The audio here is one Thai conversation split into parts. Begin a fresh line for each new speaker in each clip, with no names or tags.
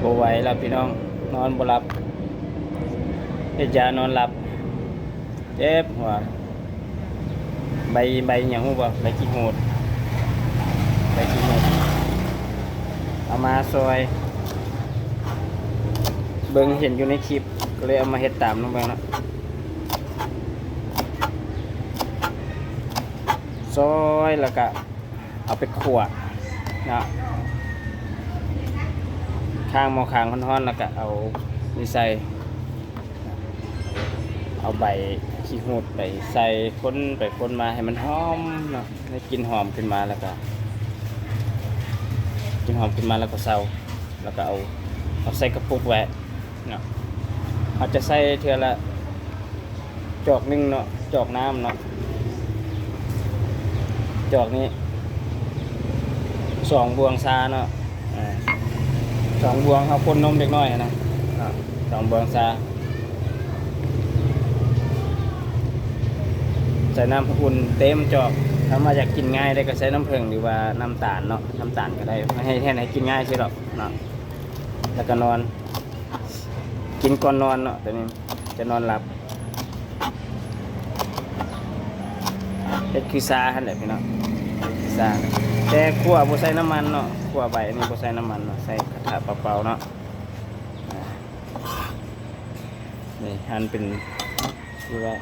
บ่ไหวแล้วพี่น้องนอนบ่หลับเฮ็ดยานอนหลับเจ็บหัวใบหยังฮู้บ่ใบขี้หูดใบขี้หูดเอามาซอยเบิ่งเห็นอยู่ในคลิปก็เลยเอามาเฮ็ดตามน้องเบิ่งเนาะซอยแล้วก็เอาไปคั่วเนาะข้างหม้อข้างร้อนๆแล้วก็เอานี่ใส่เอาใบขี้หูดไปใส่คนมาให้มันหอมเนาะให้กลิ่นหอมขึ้นมาแล้วก็กลิ่นหอมขึ้นมาแล้วก็เซาแล้วก็เอาใส่กระปุกไว้เนาะเขาจะใส่เทื่อละจอกนึงเนาะจอกน้ำเนาะจอกนี้2 บวงซาเนาะ2 บวงเอาคนนมเด็กน้อยนะ2 บวงซาใส่น้ำอุ่นเต็มจอกถ้ามาอยากกินง่ายได้ก็ใช้น้ำผึ้งหรือว่าน้ำตาลเนาะน้ำตาลก็ได้ไม่ให้แทนให้กินง่ายใช่หรอกเนาะแล้วก็นอนกินก่อนนอนเนาะตอนนี้จะนอนหลับเฮ็ดคือซาหั่นแหละพี่เนาะซาแต่คั่วบ่ใส่น้ำมันเนาะคั่วใบนี่บ่ใส่น้ำมันเนาะใส่กระทะเปล่าๆเนาะนี่หั่นเป็นคือว่า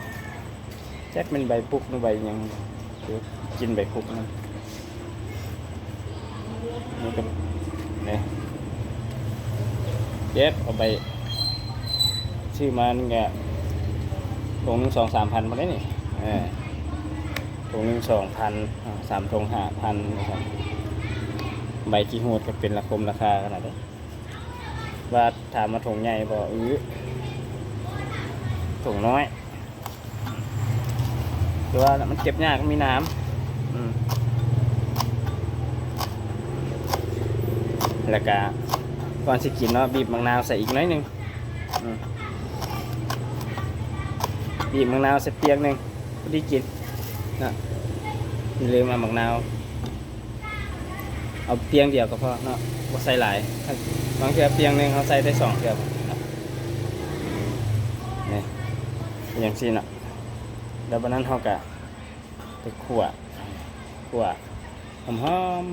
แจ็คเป็นใบปุกหรือใบยังกินใบปุกนั่นนี่ก็นี่เย็บเอาไปชื่อมานี่แกถุงนึง2-3 พันมาได้นี่ถุงนึง2,000 3 ถุง5,000นะครับใบขี้หูดก็เป็นราคาขนาดนี้ว่าถามมาถุงใหญ่บอกถุงน้อยแต่ว่ามันเก็บยากมีน้ำแล้วก็ก่อนสิกินเนาะบีบมะนาวใส่อีกน้อยหนึ่งบีบมะนาวใส่เปียกหนึ่งพอดีกินนะอย่าลืมเอามะนาวเอาเปียงเดียวก็พอเนาะบ่ใส่หลายบางเทื่อเปียงหนึ่งเขาใส่ได้2 เทื่อนี่อย่างนี้เนาะแล้ววันนั้นเขาก็ไปคั่วหอม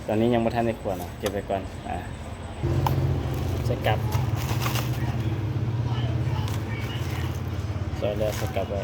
ตอนนี้ยังไม่ทันได้คั่วนะเก็บไว้ก่อนสกัดซอยแล้วสกัดไว้